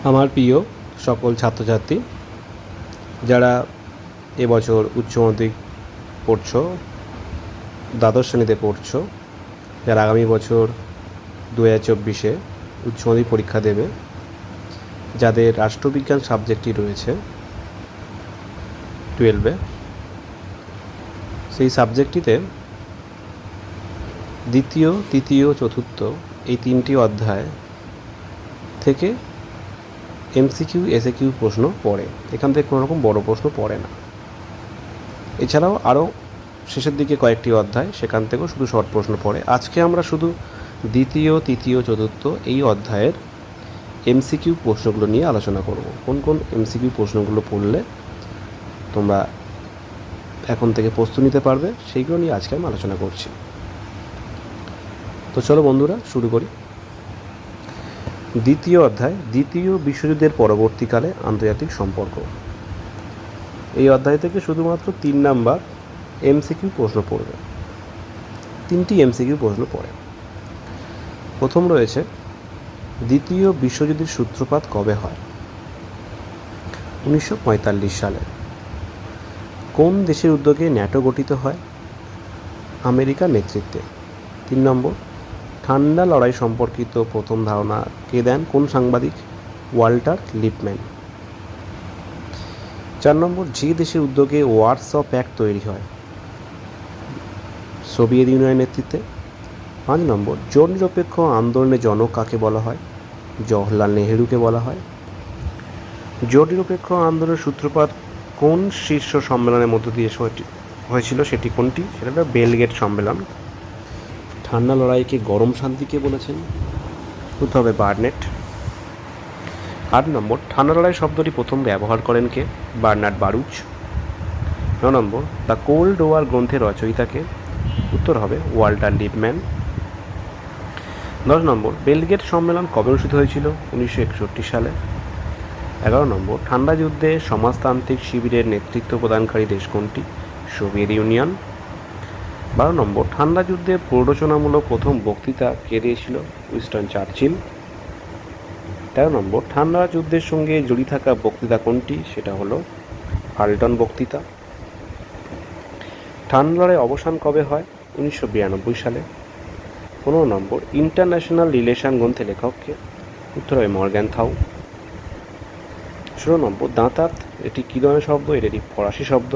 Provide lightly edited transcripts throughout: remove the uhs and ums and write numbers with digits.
আমার প্রিয় সকল ছাত্রছাত্রী যারা এবছর উচ্চ মাধ্যমিক পড়ছো, দ্বাদশ শ্রেণীতে পড়ছো, যারা আগামী বছর 2024-এ উচ্চ মাধ্যমিক পরীক্ষা দেবে, যাদের রাষ্ট্রবিজ্ঞান সাবজেক্টটি রয়েছে 12-এ, সেই সাবজেক্টটিতে দ্বিতীয়, তৃতীয়, চতুর্থ এই তিনটি অধ্যায় থেকে এমসিকিউ এসএকিউ প্রশ্ন পড়ে। এখান থেকে কোনো রকম বড় প্রশ্ন পড়ে না। এছাড়াও আরও শেষের দিকে কয়েকটি অধ্যায়, সেখান থেকেও শুধু শর্ট প্রশ্ন পড়ে। আজকে আমরা শুধু দ্বিতীয়, তৃতীয়, চতুর্থ এই অধ্যায়ের এমসিকিউ প্রশ্নগুলো নিয়ে আলোচনা করব। কোন কোন এমসিকিউ প্রশ্নগুলো পড়লে তোমরা এখন থেকে প্রস্তুতি নিতে পারবে, সেইগুলো নিয়ে আজকে আমি আলোচনা করছি। তো চলো বন্ধুরা শুরু করি। দ্বিতীয় অধ্যায়, দ্বিতীয় বিশ্বযুদ্ধের পরবর্তীকালে আন্তর্জাতিক সম্পর্ক। এই অধ্যায় থেকে শুধুমাত্র 3 নাম্বার এমসিকিউ প্রশ্ন পড়বে। 3টি এমসিকিউ প্রশ্ন পড়ে। প্রথম রয়েছে, দ্বিতীয় বিশ্বযুদ্ধের সূত্রপাত কবে হয়? 1945 সালে। কোন দেশের উদ্যোগে ন্যাটো গঠিত হয়? আমেরিকার নেতৃত্বে। 3 নম্বর, ঠান্ডা লড়াই সম্পর্কিত প্রথম ধারণা কে দেন? কোন সাংবাদিক? Walter Lippmann. 4 নম্বর, যে দেশের উদ্যোগে ওয়ারশ প্যাক্ট তৈরি হয়? সোভিয়েত ইউনিয়নের নেতৃত্বে। 5 নম্বর, জোট নিরপেক্ষ আন্দোলনের জনক কাকে বলা হয়? জওহরলাল নেহেরুকে বলা হয়। জোট নিরপেক্ষ আন্দোলনের সূত্রপাত কোন শীর্ষ সম্মেলনের মধ্য দিয়ে হয়েছিল? সেটি কোনটি? সেটা হলো বেলগ্রেড সম্মেলন। ঠান্ডা লড়াইকে গরম শান্তিকে বলেছেন? উত্তর হবে বার্নেট। 8 নম্বর, ঠান্ডা লড়াই শব্দটি প্রথম ব্যবহার করেন কে? Bernard Baruch. 9 নম্বর, দ্য কোল্ড ওয়ার গ্রন্থের রচয়িতাকে? উত্তর হবে ওয়াল্টার লিপম্যান। 10 নম্বর, বেলগ্রেড সম্মেলন কবে অনুষ্ঠিত হয়েছিল? 1961 সালে। 11 নম্বর, ঠান্ডা যুদ্ধে সমাজতান্ত্রিক শিবিরের নেতৃত্ব প্রদানকারী দেশ কোনটি? Soviet union. 12 নম্বর, ঠান্ডা যুদ্ধে প্ররোচনামূলক প্রথম বক্তৃতা কে দিয়েছিল? Winston Churchill. 13 নম্বর, ঠান্ডা যুদ্ধের সঙ্গে জড়িয়ে থাকা বক্তৃতা কোনটি? সেটা হলো ফাল্টন বক্তৃতা। ঠান্ডা লড়াই অবসান কবে হয়? 1992 সালে। 15 নম্বর, ইন্টারন্যাশনাল রিলেশন গ্রন্থের লেখককে? উত্তর হবে মর্গ্যানথাউ। 16 নম্বর, দাঁতাত এটি কী ধরনের শব্দ? এটি একটি ফরাসি শব্দ।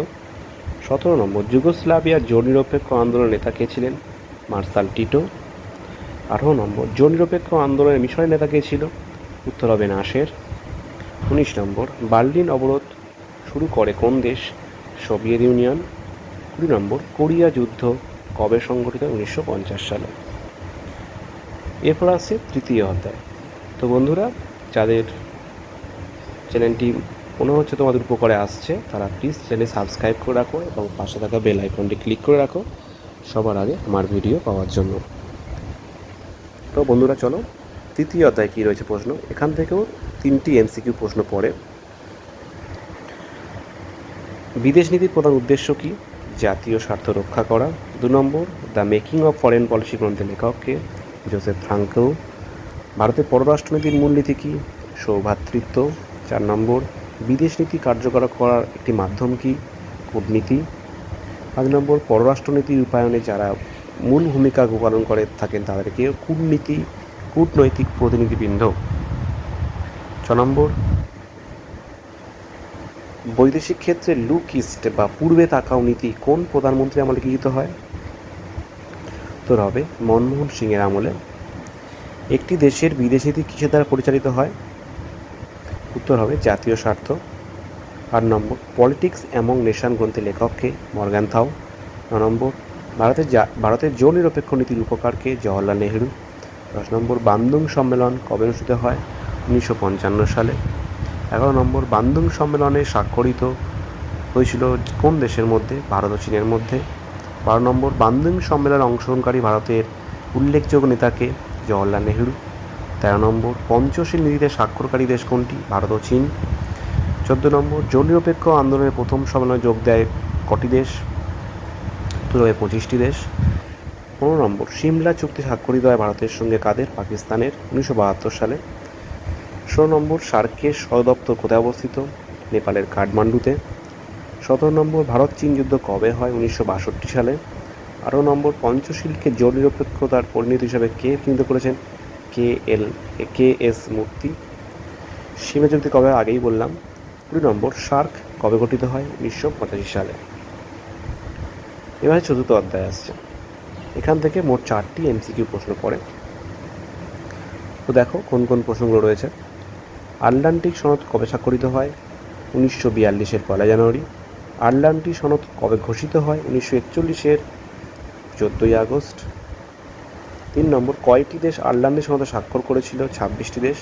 17 নম্বর, যুগোস্লাভিয়ার জোট নিরপেক্ষ আন্দোলনের নেতা কে ছিলেন? Marshal Tito. 18 নম্বর, জোট নিরপেক্ষ আন্দোলনের মিশরের নেতা কে ছিল? উত্তর হবে নাসের। 19 নম্বর, বার্লিন অবরোধ শুরু করে কোন দেশ? Soviet union. 20 নম্বর, কোরিয়া যুদ্ধ কবে সংঘটিত? 1950 সালে। এরপর আসছে তৃতীয় অধ্যায়। তো বন্ধুরা, যাদের চ্যানেলটি মনে হচ্ছে তোমাদের উপকারে আসছে, তারা প্লিজ চ্যানেল সাবস্ক্রাইব করে রাখো এবং পাশে থাকা বেল আইকনটি ক্লিক করে রাখো সবার আগে আমার ভিডিও পাওয়ার জন্য। তো বন্ধুরা চলো, তৃতীয় অধ্যায় কী রয়েছে প্রশ্ন। এখান থেকেও 3টি এমসিকিউ প্রশ্ন পড়ে। বিদেশ নীতির প্রধান উদ্দেশ্য কী? জাতীয় স্বার্থ রক্ষা করা। 2 নম্বর, the making of foreign policy গ্রন্থের লেখককে? Joseph Franco. ভারতের পররাষ্ট্রনীতির মূলনীতি কী? সৌভ্রাতৃত্ব। 4 নম্বর, বিদেশ নীতি কার্যকর করার একটি মাধ্যম কী? কূটনীতি। 5 নম্বর, পররাষ্ট্রনীতি রূপায়ণে যারা মূল ভূমিকা পালন করে থাকেন তাদেরকে কূটনৈতিক প্রতিনিধিবৃন্দ। 6 নম্বর, বৈদেশিক ক্ষেত্রে লুক ইস্ট বা পূর্বে তাকাও নীতি কোন প্রধানমন্ত্রীর আমলে গৃহীত হয়? উত্তর হবে মনমোহন সিংয়ের আমলে। একটি দেশের বিদেশ নীতি কিসের দ্বারা পরিচালিত হয়? উত্তর হবে জাতীয় স্বার্থ। 8 নম্বর, পলিটিক্স অ্যামং নেশন গ্রন্থের লেখককে? মর্গ্যানথাউ। 9 নম্বর, ভারতের জোট নিরপেক্ষ নীতির উপকারকে? জওহরলাল নেহেরু। 10 নম্বর, বান্দুং সম্মেলন কবে অনুষ্ঠিত হয়? 1955 সালে। 11 নম্বর, বান্দুং সম্মেলনে স্বাক্ষরিত হয়েছিল কোন দেশের মধ্যে? ভারত ও চীনের মধ্যে। 12 নম্বর, বান্দুং সম্মেলনে অংশগ্রহণকারী ভারতের উল্লেখযোগ্য নেতাকে? জওহরলাল নেহেরু। 13 নম্বর, পঞ্চশীল নীতিতে স্বাক্ষরকারী দেশ কোনটি? ভারত ও চীন। 14 নম্বর, জোট নিরপেক্ষ আন্দোলনের প্রথম সম্মেলনে যোগ দেয় কটি দেশ? উত্তর হবে 25টি দেশ। 15 নম্বর, সিমলা চুক্তি স্বাক্ষরিত হয় ভারতের সঙ্গে কাদের? পাকিস্তানের। 1972 সালে। 16 নম্বর, সার্কের সদর দপ্তর কোথায় অবস্থিত? নেপালের কাঠমান্ডুতে। 17 নম্বর, ভারত চীন যুদ্ধ কবে হয়? 1962 সালে। 18 নম্বর, পঞ্চশীলকে জোট নিরপেক্ষতার পরিণতি হিসাবে কে চিহ্নিত করেছেন? কে এস মূর্তি। সীমা চুক্তি কবে হয়? আগেই বললাম। 20 নম্বর, সার্ক কবে গঠিত হয়? 1985 সালে। এবারে চতুর্থ অধ্যায় আসছে। এখান থেকে মোট 4টি এমসিকিউ প্রশ্ন পড়ে। তো দেখো কোন কোন প্রশ্নগুলো রয়েছে। আটলান্টিক সনদ কবে স্বাক্ষরিত হয়? 1942-এর 1 জানুয়ারি। আটলান্টিক সনদ কবে ঘোষিত হয়? 1941-এর 14 আগস্ট। 3 নম্বর, কয়টি দেশ আটলান্টিক সনদে স্বাক্ষর করেছিল? 26টি দেশ।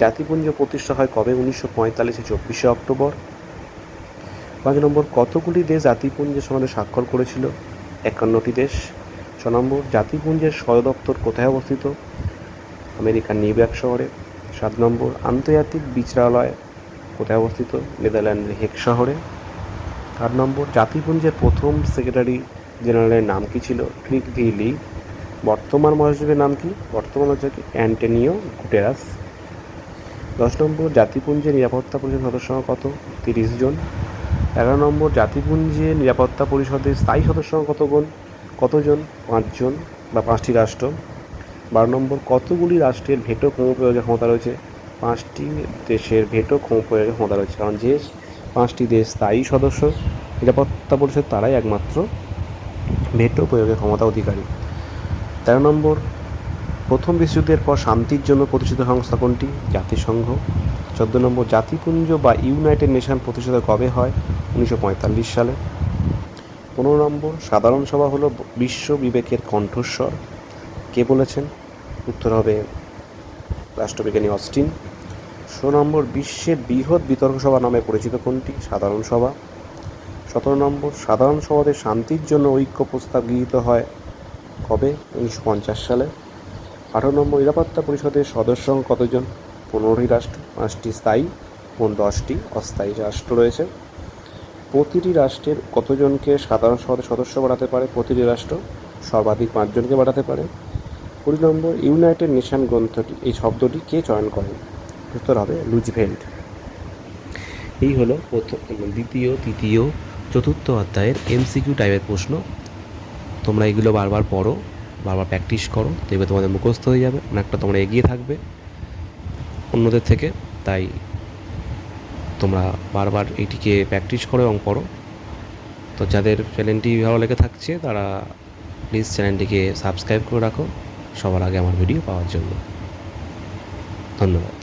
জাতিপুঞ্জ প্রতিষ্ঠা হয় কবে? 1945-এর 24 অক্টোবর। 5 নম্বর, কতগুলি দেশ জাতিপুঞ্জের সনদে স্বাক্ষর করেছিল? 51টি দেশ। 6 নম্বর, জাতিপুঞ্জের সদর দপ্তর কোথায় অবস্থিত? আমেরিকার নিউ ইয়র্ক শহরে। 7 নম্বর, আন্তর্জাতিক বিচারালয় কোথায় অবস্থিত? নেদারল্যান্ডের হেগ শহরে। 8 নম্বর, জাতিপুঞ্জের প্রথম সেক্রেটারি জেনারেলের নাম কি ছিল? ক্রিক ভি লি। বর্তমান মহাসচিবের নাম কি? বর্তমান হচ্ছে অ্যান্টোনিও গুটেরাস। 10 নম্বর, জাতিপুঞ্জের নিরাপত্তা পরিষদের সদস্য সংখ্যা কত? 30 জন। 11 নম্বর, জাতিপুঞ্জের নিরাপত্তা পরিষদের স্থায়ী সদস্য সংখ্যা কতজন? 5 জন বা 5টি রাষ্ট্র। 12 নম্বর, কতগুলি রাষ্ট্রের ভেটো প্রয়োগের ক্ষমতা রয়েছে? 5টি দেশের ভেটো প্রয়োগের ক্ষমতা রয়েছে, কারণ যে 5টি দেশ স্থায়ী সদস্য নিরাপত্তা পরিষদ তারাই একমাত্র ভেটো প্রয়োগের ক্ষমতা অধিকারী। 13 নম্বর, প্রথম বিশ্বযুদ্ধের পর শান্তির জন্য প্রতিষ্ঠিত সংস্থা কোনটি? জাতিসংঘ। 14 নম্বর, জাতিপুঞ্জ বা ইউনাইটেড নেশন প্রতিষ্ঠিত কবে হয়? 1945 সালে। 15 নম্বর, সাধারণ সভা হলো বিশ্ব বিবেকের কণ্ঠস্বর, কে বলেছেন? উত্তর হবে রাষ্ট্রবিজ্ঞানী অস্টিন। 16 নম্বর, বিশ্বের বৃহৎ বিতর্ক সভা নামে পরিচিত কোনটি? সাধারণ সভা। 17 নম্বর, সাধারণ সভাতে শান্তির জন্য ঐক্য প্রস্তাব গৃহীত হয় কবে? 1950 সালে। 18 নম্বর, নিরাপত্তা পরিষদের সদস্য সংখ্যা কতজন? 15টি রাষ্ট্র, 5টি স্থায়ী এবং 10টি অস্থায়ী রাষ্ট্র রয়েছে। প্রতিটি রাষ্ট্রের কতজনকে সাধারণ সভাতে সদস্য বাড়াতে পারে? প্রতিটি রাষ্ট্র সর্বাধিক 5 জনকে বাড়াতে পারে। 20 নম্বর, ইউনাইটেড নেশন গ্রন্থটি এই শব্দটি কে চয়ন করেন? উত্তর হবে রুজভেল্ট। এই হলো প্রথম, দ্বিতীয়, তৃতীয়, চতুর্থ অধ্যায়ের এমসিকিউ টাইপের প্রশ্ন। তোমরা এগুলো বারবার পড়ো, বারবার প্র্যাকটিস করো, দেখবে তোমাদের মুখস্থ হয়ে যাবে, অনেকটা তোমরা এগিয়ে থাকবে অন্যদের থেকে। তাই তোমরা বারবার এইটিকে প্র্যাকটিস করো এবং পড়ো। তো যাদের চ্যানেলটি ভালো লেগে থাকছে তারা প্লিজ চ্যানেলটিকে সাবস্ক্রাইব করে রাখো সবার আগে আমার ভিডিও পাওয়ার জন্য। ধন্যবাদ।